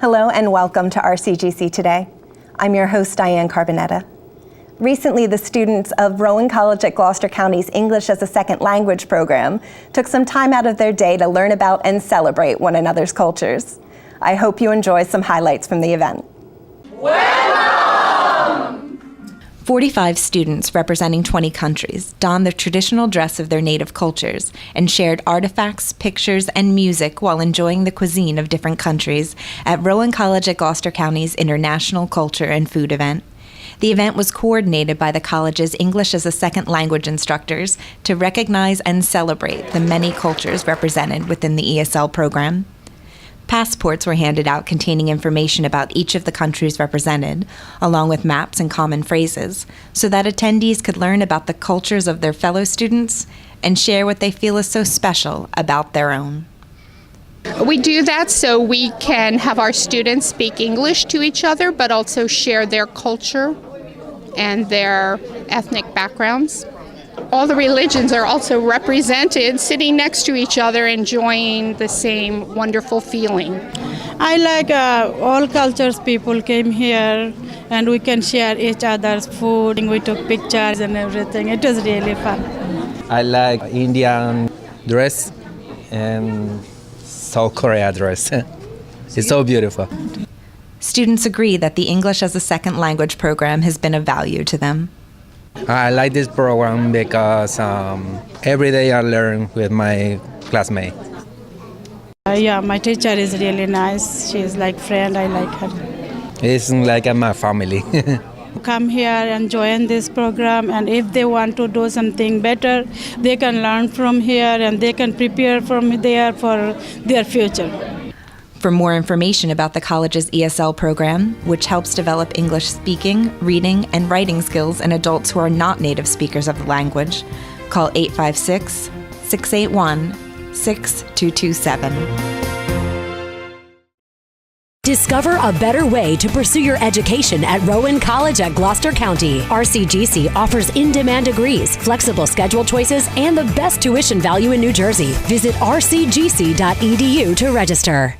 Hello and welcome to RCGC Today. I'm your host, Diane Carbonetta. Recently, the students of Rowan College at Gloucester County's English as a Second Language program took some time out of their day to learn about and celebrate one another's cultures. I hope you enjoy some highlights from the event. Welcome! 45 students representing 20 countries donned the traditional dress of their native cultures and shared artifacts, pictures, and music while enjoying the cuisine of different countries at Rowan College at Gloucester County's International Culture and Food event. The event was coordinated by the college's English as a Second Language instructors to recognize and celebrate the many cultures represented within the ESL program. Passports were handed out containing information about each of the countries represented, along with maps and common phrases, so that attendees could learn about the cultures of their fellow students and share what they feel is so special about their own. We do that so we can have our students speak English to each other, but also share their culture and their ethnic backgrounds. All the religions are also represented, sitting next to each other, enjoying the same wonderful feeling. I like all cultures people came here and we can share each other's food. We took pictures and everything. It was really fun. I like Indian dress and South Korea dress. It's so beautiful. Students agree that the English as a Second Language program has been of value to them. I like this program because every day I learn with my classmate. Yeah, my teacher is really nice. She's like friend. I like her. It's like my family. Come here and join this program, and if they want to do something better, they can learn from here and they can prepare from there for their future. For more information about the college's ESL program, which helps develop English speaking, reading, and writing skills in adults who are not native speakers of the language, call 856-681-6227. Discover a better way to pursue your education at Rowan College at Gloucester County. RCGC offers in-demand degrees, flexible schedule choices, and the best tuition value in New Jersey. Visit rcgc.edu to register.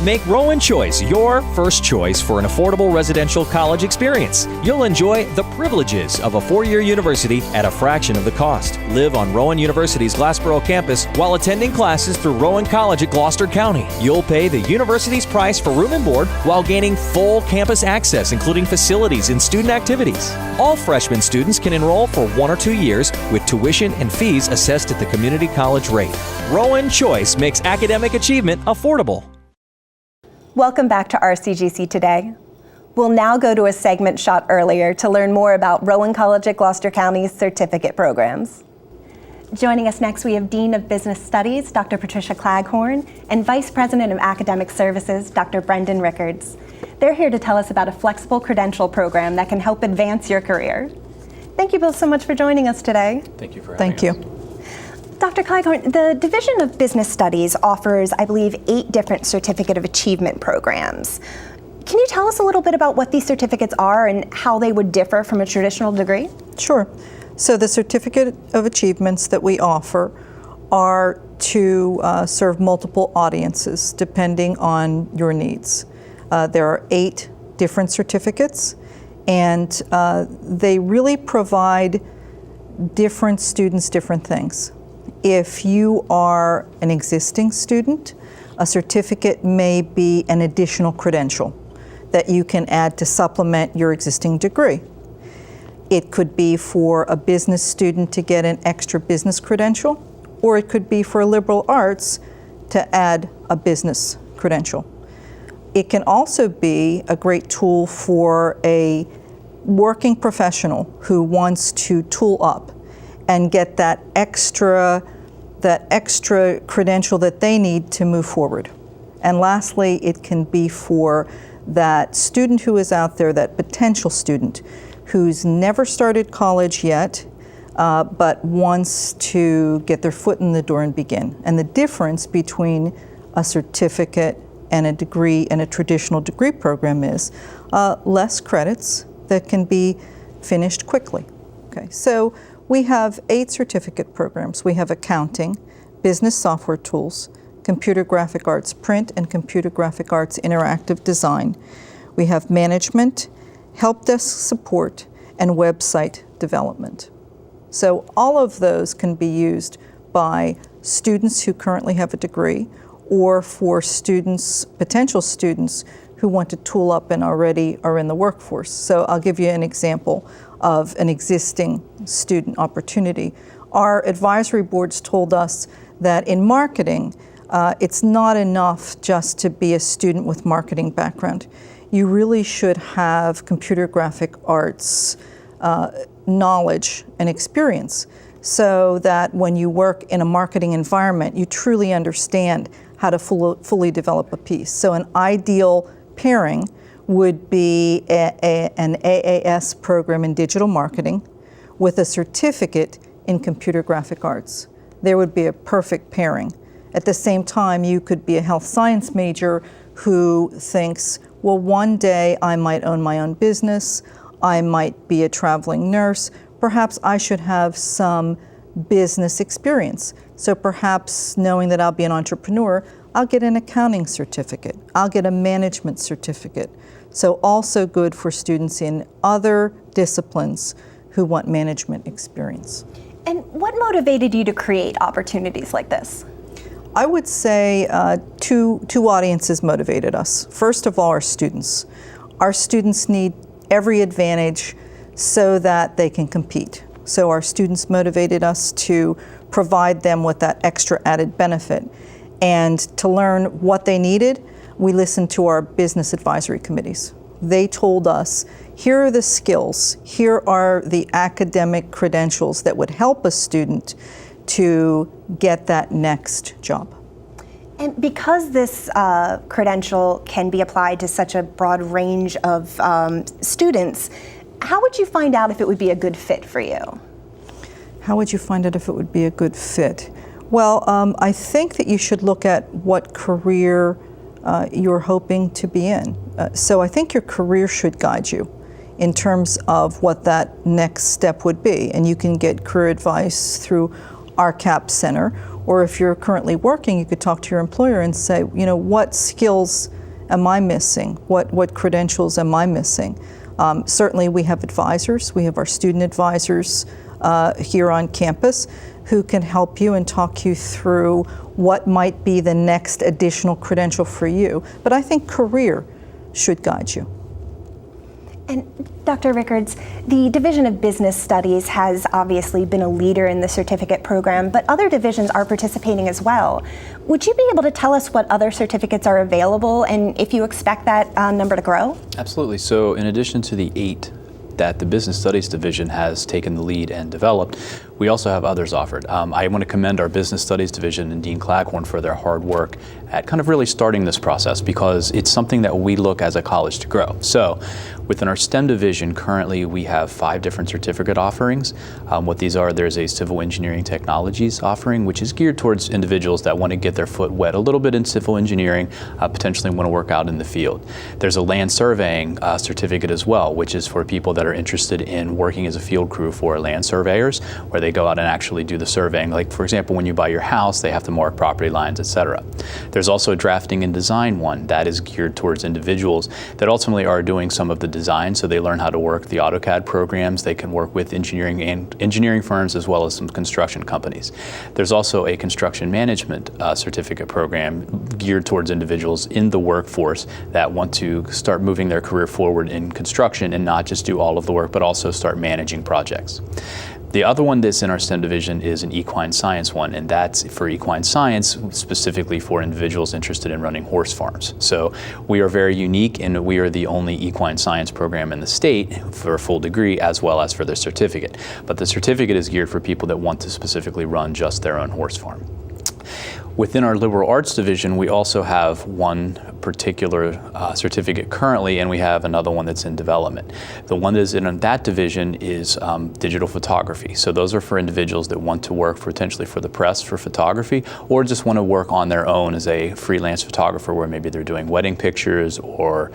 Make Rowan Choice your first choice for an affordable residential college experience. You'll enjoy the privileges of a four-year university at a fraction of the cost. Live on Rowan University's Glassboro campus while attending classes through Rowan College at Gloucester County. You'll pay the university's price for room and board while gaining full campus access, including facilities and student activities. All freshman students can enroll for 1 or 2 years with tuition and fees assessed at the community college rate. Rowan Choice makes academic achievement affordable. Welcome back to RCGC Today. We'll now go to a segment shot earlier to learn more about Rowan College at Gloucester County's certificate programs. Joining us next, we have Dean of Business Studies, Dr. Patricia Claghorn, and Vice President of Academic Services, Dr. Brenden Rickards. They're here to tell us about a flexible credential program that can help advance your career. Thank you both so much for joining us today. Thank you for having us. Thank you. Dr. Claghorn, the Division of Business Studies offers, I believe, 8 different Certificate of Achievement programs. Can you tell us a little bit about what these certificates are and how they would differ from a traditional degree? Sure. So the Certificate of Achievements that we offer are to serve multiple audiences depending on your needs. There are 8 different certificates, and they really provide different students different things. If you are an existing student, a certificate may be an additional credential that you can add to supplement your existing degree. It could be for a business student to get an extra business credential, or it could be for liberal arts to add a business credential. It can also be a great tool for a working professional who wants to tool up and get that extra credential that they need to move forward. And lastly, it can be for that student who is out there, that potential student who's never started college yet, but wants to get their foot in the door and begin. And the difference between a certificate and a degree and a traditional degree program is less credits that can be finished quickly. Okay, so we have 8 certificate programs. We have accounting, business software tools, computer graphic arts print, and computer graphic arts interactive design. We have management, help desk support, and website development. So all of those can be used by students who currently have a degree, or for students, potential students who want to tool up and already are in the workforce. So I'll give you an example of an existing student opportunity. Our advisory boards told us that in marketing, it's not enough just to be a student with marketing background. You really should have computer graphic arts knowledge and experience, so that when you work in a marketing environment, you truly understand how to fully develop a piece. So an ideal pairing would be an AAS program in digital marketing with a certificate in computer graphic arts. There would be a perfect pairing. At the same time, you could be a health science major who thinks, well, one day I might own my own business, I might be a traveling nurse, perhaps I should have some business experience. So perhaps knowing that I'll be an entrepreneur, I'll get an accounting certificate, I'll get a management certificate. So also good for students in other disciplines who want management experience. And what motivated you to create opportunities like this? I would say two audiences motivated us. First of all, our students. Our students need every advantage so that they can compete. So our students motivated us to provide them with that extra added benefit. And to learn what they needed, we listened to our business advisory committees. They told us, here are the skills, here are the academic credentials that would help a student to get that next job. And because this credential can be applied to such a broad range of students, how would you find out if it would be a good fit for you? How would you find out if it would be a good fit? Well, I think that you should look at what career you're hoping to be in. So I think your career should guide you in terms of what that next step would be. And you can get career advice through our CAP Center, or if you're currently working, you could talk to your employer and say, you know, what skills am I missing? What credentials am I missing? Certainly we have advisors. We have our student advisors here on campus who can help you and talk you through what might be the next additional credential for you. But I think career should guide you. And Dr. Rickards, the Division of Business Studies has obviously been a leader in the certificate program, but other divisions are participating as well. Would you be able to tell us what other certificates are available and if you expect that number to grow? Absolutely. So in addition to the 8 that the Business Studies Division has taken the lead and developed, we also have others offered. I want to commend our Business Studies Division and Dean Claghorn for their hard work at kind of really starting this process, because it's something that we look as a college to grow. So within our STEM division, currently we have 5 different certificate offerings. What these are, there's a Civil Engineering Technologies offering, which is geared towards individuals that want to get their foot wet a little bit in civil engineering, potentially want to work out in the field. There's a Land Surveying certificate as well, which is for people that are interested in working as a field crew for land surveyors, where they go out and actually do the surveying. Like, for example, when you buy your house, they have to mark property lines, etc. There's also a Drafting and Design one that is geared towards individuals that ultimately are doing some of the design, so they learn how to work the AutoCAD programs. They can work with engineering firms as well as some construction companies. There's also a Construction Management certificate program geared towards individuals in the workforce that want to start moving their career forward in construction and not just do all of the work, but also start managing projects. The other one that's in our STEM division is an equine science one, and that's for equine science, specifically for individuals interested in running horse farms. So we are very unique, and we are the only equine science program in the state for a full degree as well as for the certificate. But the certificate is geared for people that want to specifically run just their own horse farm. Within our liberal arts division, we also have one particular certificate currently, and we have another one that's in development. The one that's in that division is digital photography. So those are for individuals that want to work potentially for the press for photography, or just want to work on their own as a freelance photographer, where maybe they're doing wedding pictures or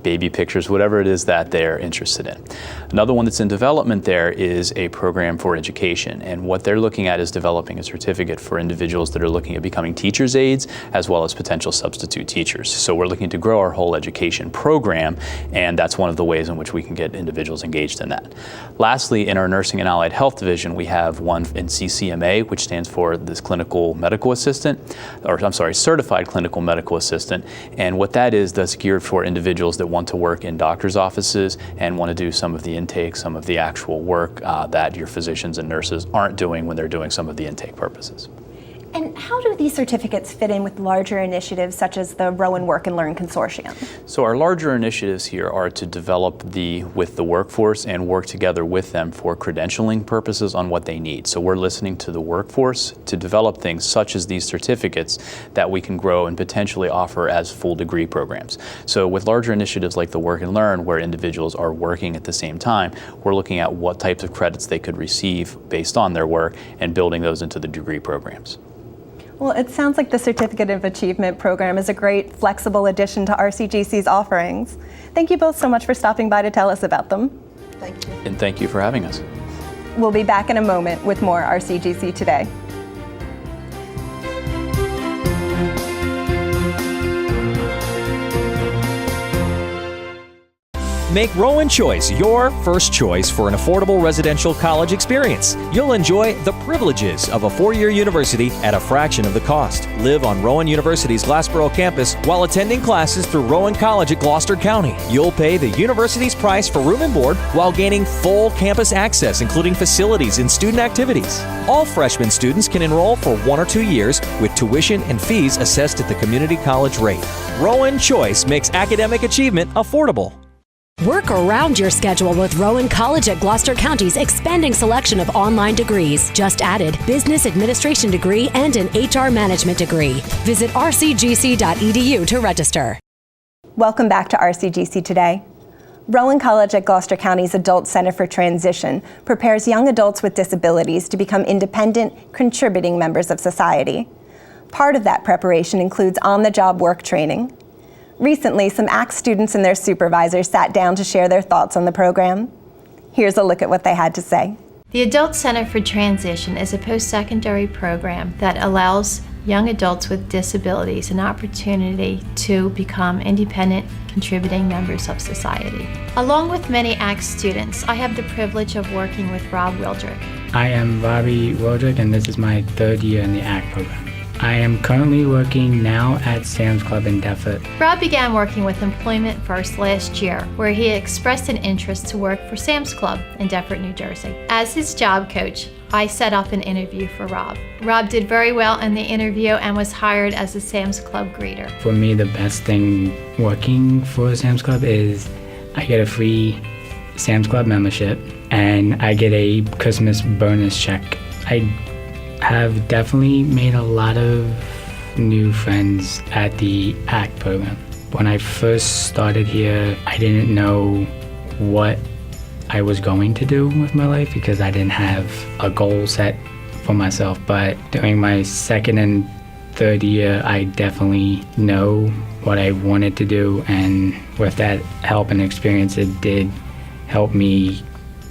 baby pictures, whatever it is that they're interested in. Another one that's in development there is a program for education, and what they're looking at is developing a certificate for individuals that are looking at becoming teacher's aides as well as potential substitute teachers. So we're looking to grow our whole education program, and that's one of the ways in which we can get individuals engaged in that. Lastly, in our Nursing and Allied Health Division, we have one in CCMA, which stands for this Clinical Medical Assistant, or I'm sorry, Certified Clinical Medical Assistant, and what that is, that's geared for individuals that want to work in doctor's offices and want to do some of the intake, some of the actual work that your physicians and nurses aren't doing when they're doing some of the intake purposes. And how do these certificates fit in with larger initiatives such as the Rowan Work and Learn Consortium? So our larger initiatives here are to develop with the workforce and work together with them for credentialing purposes on what they need. So we're listening to the workforce to develop things such as these certificates that we can grow and potentially offer as full degree programs. So with larger initiatives like the Work and Learn, where individuals are working at the same time, we're looking at what types of credits they could receive based on their work and building those into the degree programs. Well, it sounds like the Certificate of Achievement program is a great flexible addition to RCGC's offerings. Thank you both so much for stopping by to tell us about them. Thank you. And thank you for having us. We'll be back in a moment with more RCGC Today. Make Rowan Choice your first choice for an affordable residential college experience. You'll enjoy the privileges of a four-year university at a fraction of the cost. Live on Rowan University's Glassboro campus while attending classes through Rowan College at Gloucester County. You'll pay the university's price for room and board while gaining full campus access, including facilities and student activities. All freshman students can enroll for 1 or 2 years with tuition and fees assessed at the community college rate. Rowan Choice makes academic achievement affordable. Work around your schedule with Rowan College at Gloucester County's expanding selection of online degrees. Just added business administration degree and an HR management degree. Visit rcgc.edu to register. Welcome back to RCGC Today. Rowan College at Gloucester County's Adult Center for Transition prepares young adults with disabilities to become independent, contributing members of society. Part of that preparation includes on-the-job work training. Recently, some ACT students and their supervisors sat down to share their thoughts on the program. Here's a look at what they had to say. The Adult Center for Transition is a post-secondary program that allows young adults with disabilities an opportunity to become independent, contributing members of society. Along with many ACT students, I have the privilege of working with Rob Wildrick. I am Robbie Wildrick, and this is my 3rd year in the ACT program. I am currently working now at Sam's Club in Deptford. Rob began working with Employment First last year, where he expressed an interest to work for Sam's Club in Deptford, New Jersey. As his job coach, I set up an interview for Rob. Rob did very well in the interview and was hired as a Sam's Club greeter. For me, the best thing working for Sam's Club is I get a free Sam's Club membership and I get a Christmas bonus check. I have definitely made a lot of new friends at the ACT program. When I first started here, I didn't know what I was going to do with my life because I didn't have a goal set for myself. But during my 2nd and 3rd year, I definitely know what I wanted to do, and with that help and experience, it did help me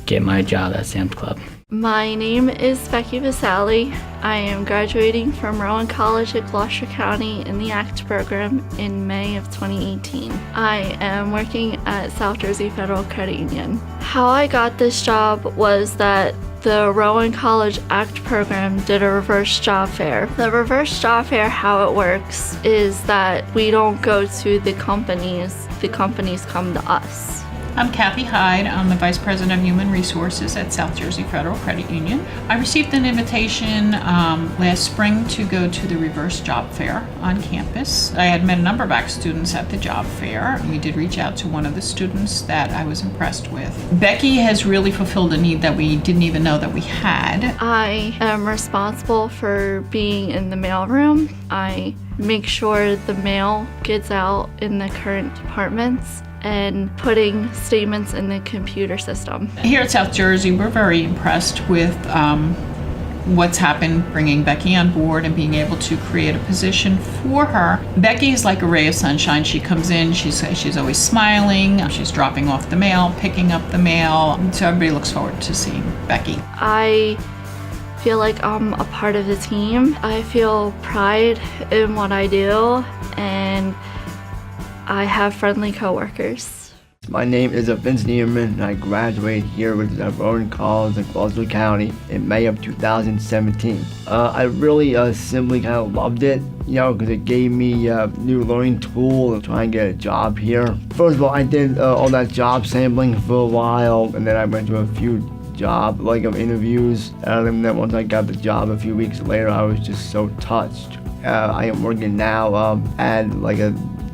get my job at Sam's Club. My name is Becky Vasali. I am graduating from Rowan College at Gloucester County in the ACT program in May of 2018. I am working at South Jersey Federal Credit Union. How I got this job was that the Rowan College ACT program did a reverse job fair. The reverse job fair, how it works is that we don't go to the companies come to us. I'm Kathy Hyde. I'm the Vice President of Human Resources at South Jersey Federal Credit Union. I received an invitation last spring to go to the reverse job fair on campus. I had met a number of ACT students at the job fair. We did reach out to one of the students that I was impressed with. Becky has really fulfilled a need that we didn't even know that we had. I am responsible for being in the mailroom. I make sure the mail gets out in the current departments and putting statements in the computer system. Here at South Jersey, we're very impressed with what's happened bringing Becky on board and being able to create a position for her. Becky is like a ray of sunshine. She comes in, she's always smiling, she's dropping off the mail, picking up the mail, so everybody looks forward to seeing Becky. I feel like I'm a part of the team. I feel pride in what I do, and I have friendly coworkers. My name is Vince Yeasmin, and I graduated here with Rowan College in Gloucester County in May of 2017. I really simply kind of loved it, because it gave me a new learning tool to try and get a job here. First of all, I did all that job sampling for a while, and then I went to a few job interviews, and then once I got the job a few weeks later, I was just so touched. I am working now at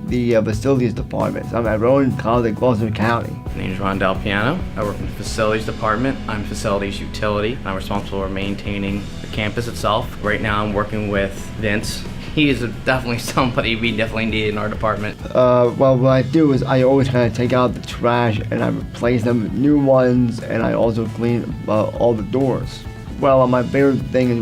the facilities department. So I'm at Rowan College in Gloucester County. My name is Juan. I work in the facilities department. I'm facilities utility. I'm responsible for maintaining the campus itself. Right now I'm working with Vince. He is definitely somebody we definitely need in our department. Well, what I do is I always kind of take out the trash and I replace them with new ones, and I also clean all the doors. Well, my favorite thing is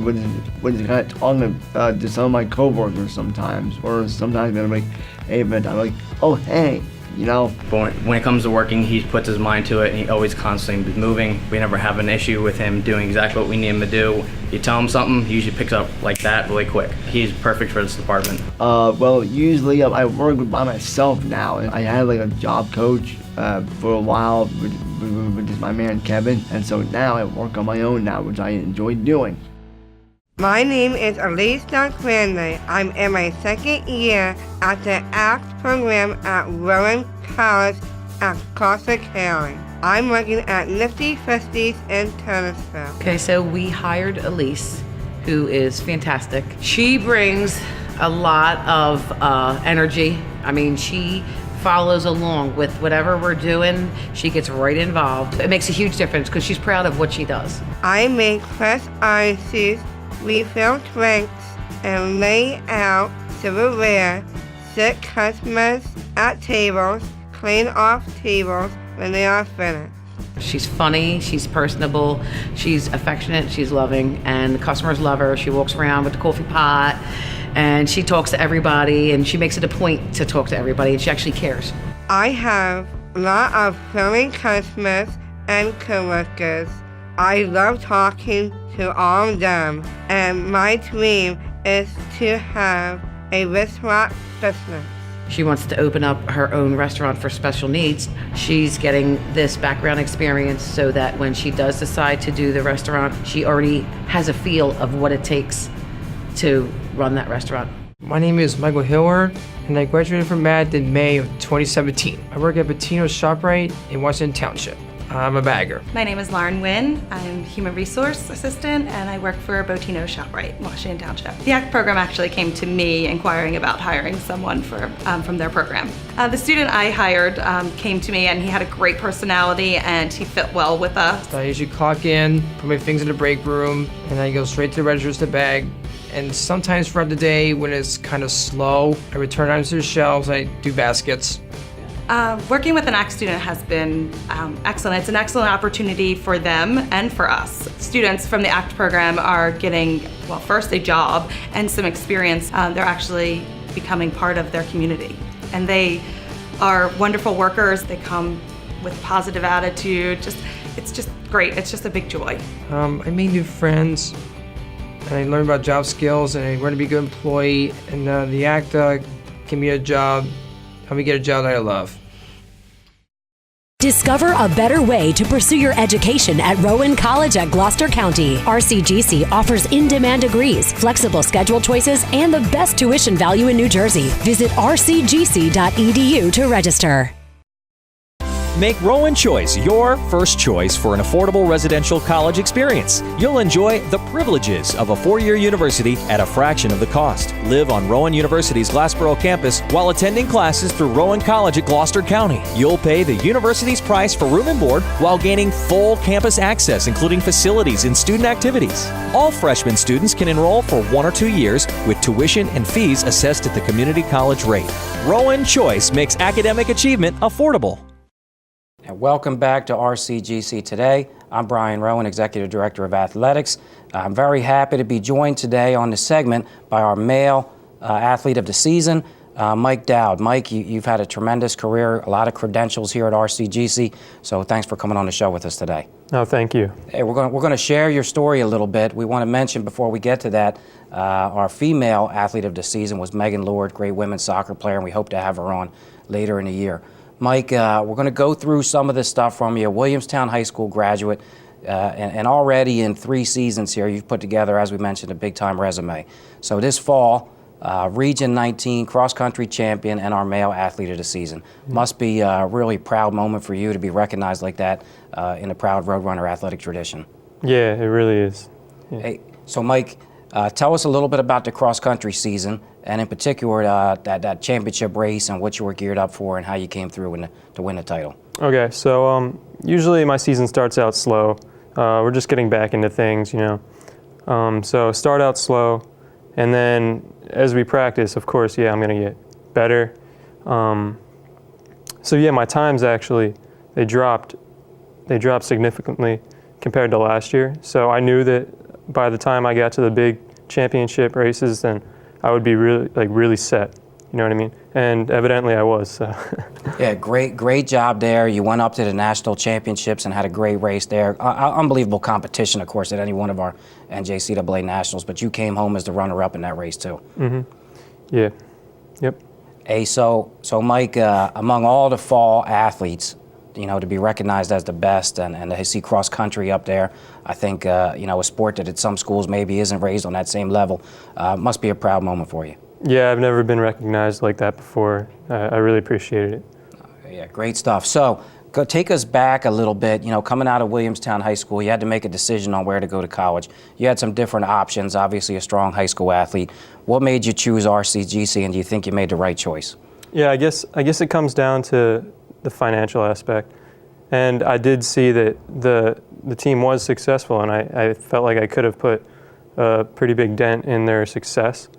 when kind of talking to some of my coworkers sometimes, or sometimes I'm like, hey, man, I'm like, oh, hey, But when it comes to working, he puts his mind to it, and he always constantly moving. We never have an issue with him doing exactly what we need him to do. You tell him something, he usually picks up like that really quick. He's perfect for this department. Well, usually I work by myself now. I had a job coach for a while, which is my man Kevin, and so now I work on my own now, which I enjoy doing. My name is Elise Grande. I'm in my second year at the ACT program at Rowan College at Gloucester County. I'm working at Nifty Fisties in Turnersville. Okay, so we hired Elise, who is fantastic. She brings a lot of energy. I mean, she follows along with whatever we're doing. She gets right involved. It makes a huge difference because she's proud of what she does. I make fresh ices, refill drinks, and lay out silverware, sit customers at tables, clean off tables when they are finished. She's funny, she's personable, she's affectionate, she's loving, and the customers love her. She walks around with the coffee pot, and she talks to everybody, and she makes it a point to talk to everybody, and she actually cares. I have a lot of friendly customers and coworkers. I love talking to all of them, and my dream is to have a restaurant business. She wants to open up her own restaurant for special needs. She's getting this background experience so that when she does decide to do the restaurant, she already has a feel of what it takes to run that restaurant. My name is Michael Hillard, and I graduated from MAD in May of 2017. I work at Bettino's ShopRite in Washington Township. I'm a bagger. My name is Lauren Wynn. I'm Human Resource Assistant, and I work for Bettino's ShopRite, Washington Township. The ACT program actually came to me inquiring about hiring someone from their program. The student I hired came to me, and he had a great personality, and he fit well with us. I usually clock in, put my things in the break room, and I go straight to the registers to bag. And sometimes throughout the day, when it's kind of slow, I return items to the shelves, I do baskets. Working with an ACT student has been excellent. It's an excellent opportunity for them and for us. Students from the ACT program are getting, well, first a job and some experience. They're actually becoming part of their community. And they are wonderful workers. They come with positive attitude. It's just great. It's just a big joy. I made new friends, and I learned about job skills, and I learned to be a good employee. And the ACT gave me a job, helped me get a job that I love. Discover a better way to pursue your education at Rowan College at Gloucester County. RCGC offers in-demand degrees, flexible schedule choices, and the best tuition value in New Jersey. Visit rcgc.edu to register. Make Rowan Choice your first choice for an affordable residential college experience. You'll enjoy the privileges of a four-year university at a fraction of the cost. Live on Rowan University's Glassboro campus while attending classes through Rowan College at Gloucester County. You'll pay the university's price for room and board while gaining full campus access, including facilities and student activities. All freshman students can enroll for 1 or 2 years with tuition and fees assessed at the community college rate. Rowan Choice makes academic achievement affordable. And welcome back to RCGC Today. I'm Brian Rowan, Executive Director of Athletics. I'm very happy to be joined today on this segment by our male athlete of the season, Mike Dowd. Mike, you've had a tremendous career, a lot of credentials here at RCGC, so thanks for coming on the show with us today. No, thank you. Hey, we're going to share your story a little bit. We want to mention before we get to that, our female athlete of the season was Megan Lord, great women's soccer player, and we hope to have her on later in the year. Mike, we're going to go through some of this stuff from you. Williamstown High School graduate, and already in 3 seasons here, you've put together, as we mentioned, a big-time resume. So this fall, Region 19 cross-country champion and our male athlete of the season. Must be a really proud moment for you to be recognized like that in the proud Roadrunner athletic tradition. Yeah, it really is. Yeah. Hey, so Mike, tell us a little bit about the cross-country season, and in particular that championship race and what you were geared up for and how you came through to win the title. Okay, so usually my season starts out slow. We're just getting back into things, you know. So start out slow, and then as we practice, of course, I'm going to get better. So yeah, my times actually, they dropped significantly compared to last year. So I knew that by the time I got to the big championship races, then I would be really set. You know what I mean? And evidently I was. So. Yeah, great job there. You went up to the national championships and had a great race there. Unbelievable competition, of course, at any one of our NJCAA nationals, but you came home as the runner-up in that race too. Mm-hmm. Yeah. Yep. Hey, so Mike, among all the fall athletes, you know, to be recognized as the best and to see cross country up there, I think you know, a sport that at some schools maybe isn't raised on that same level, must be a proud moment for you. Yeah, I've never been recognized like that before. I really appreciated it. Yeah, great stuff. So, take us back a little bit. You know, coming out of Williamstown High School, you had to make a decision on where to go to college. You had some different options, obviously a strong high school athlete. What made you choose RCGC, and do you think you made the right choice? Yeah, I guess it comes down to the financial aspect. And I did see that the team was successful, and I felt like I could have put a pretty big dent in their success.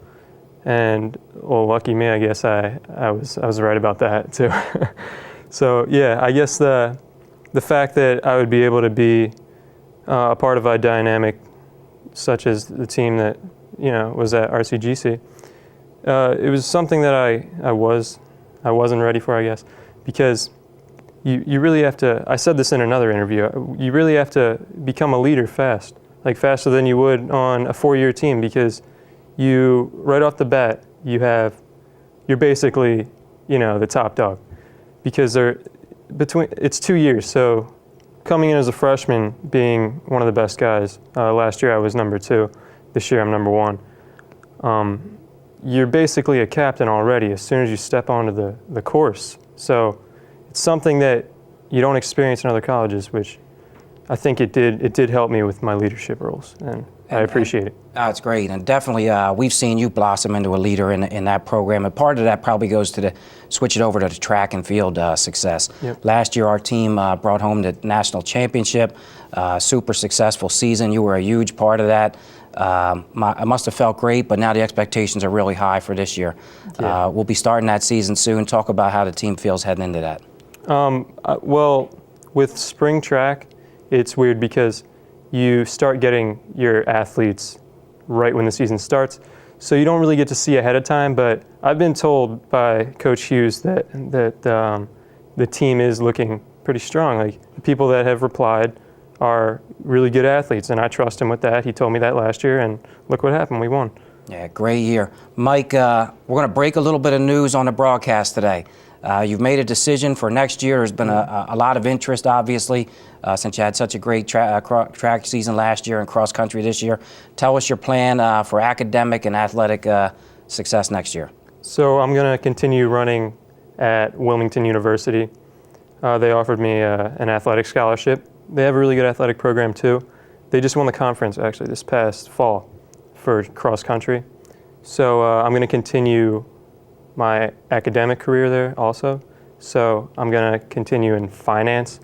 And well, lucky me, I guess I was right about that too. So yeah, I guess the fact that I would be able to be a part of a dynamic such as the team that, you know, was at RCGC, it was something that I wasn't ready for, I guess, because you really have to. I said this in another interview. You really have to become a leader fast, like faster than you would on a 4-year team, because you, right off the bat, you're basically, you know, the top dog, because it's 2 years. So coming in as a freshman, being one of the best guys, last year I was number 2, this year I'm number 1. You're basically a captain already as soon as you step onto the course. So it's something that you don't experience in other colleges, which I think it did help me with my leadership roles, and I appreciate it. It's great, and definitely we've seen you blossom into a leader in that program, and part of that probably goes to switch it over to the track and field success. Yep. Last year our team brought home the national championship, super successful season. You were a huge part of that. I must have felt great, but now the expectations are really high for this year. Yeah. We'll be starting that season soon. Talk about how the team feels heading into that. Well, with spring track, it's weird because you start getting your athletes right when the season starts, so you don't really get to see ahead of time. But I've been told by Coach Hughes that the team is looking pretty strong. Like, the people that have replied are really good athletes, and I trust him with that. He told me that last year, and look what happened. We won. Yeah, great year. Mike, we're going to break a little bit of news on the broadcast today. You've made a decision for next year. There's been a lot of interest, obviously, since you had such a great track season last year and cross country this year. Tell us your plan for academic and athletic success next year. So I'm going to continue running at Wilmington University. They offered me an athletic scholarship. They have a really good athletic program too. They just won the conference actually this past fall for cross country. So I'm going to continue my academic career there also. So I'm going to continue in finance,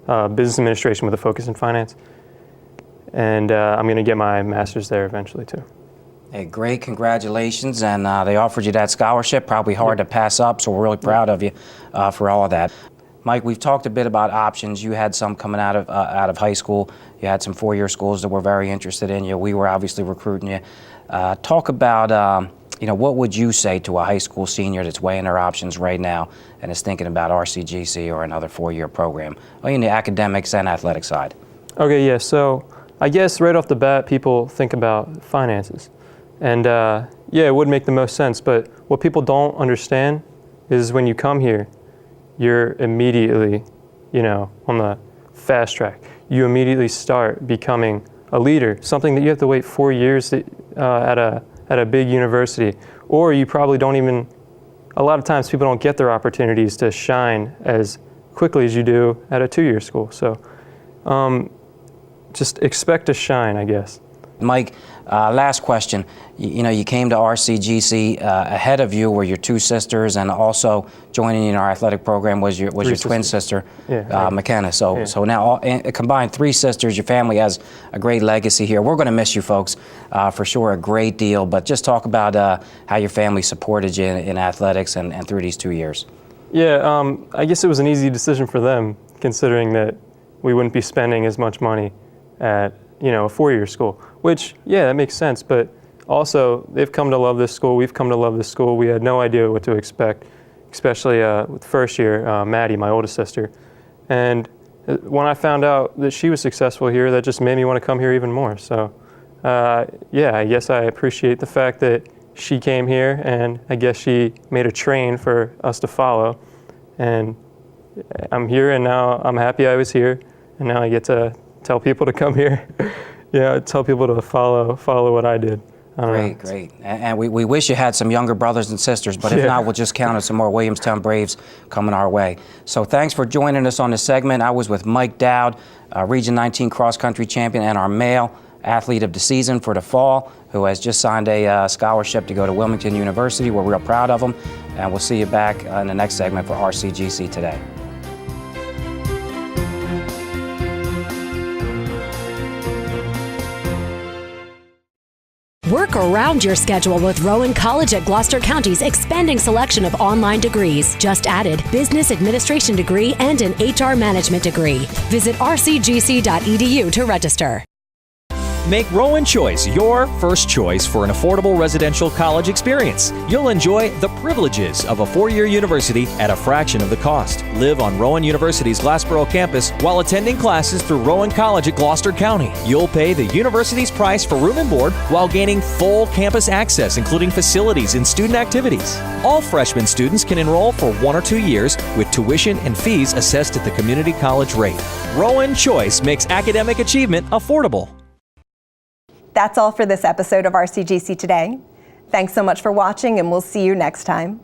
business administration with a focus in finance. And I'm going to get my master's there eventually too. Hey, great, congratulations. And they offered you that scholarship, probably hard to pass up, so we're really proud of you for all of that. Mike, we've talked a bit about options. You had some coming out of high school. You had some four-year schools that were very interested in you. We were obviously recruiting you. Talk about, what would you say to a high school senior that's weighing their options right now and is thinking about RCGC or another four-year program, in the academics and athletic side? Okay, yeah, so I guess right off the bat, people think about finances. And it would make the most sense, but what people don't understand is when you come here, you're immediately, on the fast track. You immediately start becoming a leader, something that you have to wait 4 years at a big university, or you probably don't even, a lot of times people don't get their opportunities to shine as quickly as you do at a two-year school. So just expect to shine, I guess. Mike, last question. You came to RCGC. Ahead of you were your two sisters, and also joining in our athletic program was your twin sister, McKenna. So now combined three sisters. Your family has a great legacy here. We're going to miss you folks for sure a great deal. But just talk about how your family supported you in athletics and through these 2 years. Yeah, I guess it was an easy decision for them, considering that we wouldn't be spending as much money at a four-year school, which, that makes sense, but also they've come to love this school, we've come to love this school. We had no idea what to expect, especially with first year, Maddie, my oldest sister. And when I found out that she was successful here, that just made me want to come here even more. So, I guess I appreciate the fact that she came here, and I guess she made a train for us to follow. And I'm here, and now I'm happy I was here, and now I get to tell people to come here. Tell people to follow what I did. Great. And we wish you had some younger brothers and sisters, but if not, we'll just count on some more Williamstown Braves coming our way. So thanks for joining us on this segment. I was with Mike Dowd, Region 19 cross-country champion and our male athlete of the season for the fall, who has just signed a scholarship to go to Wilmington University. We're real proud of him, and we'll see you back in the next segment for RCGC Today. Work around your schedule with Rowan College at Gloucester County's expanding selection of online degrees. Just added business administration degree and an HR management degree. Visit rcgc.edu to register. Make Rowan Choice your first choice for an affordable residential college experience. You'll enjoy the privileges of a four-year university at a fraction of the cost. Live on Rowan University's Glassboro campus while attending classes through Rowan College at Gloucester County. You'll pay the university's price for room and board while gaining full campus access, including facilities and student activities. All freshman students can enroll for 1 or 2 years with tuition and fees assessed at the community college rate. Rowan Choice makes academic achievement affordable. That's all for this episode of RCGC Today. Thanks so much for watching, and we'll see you next time.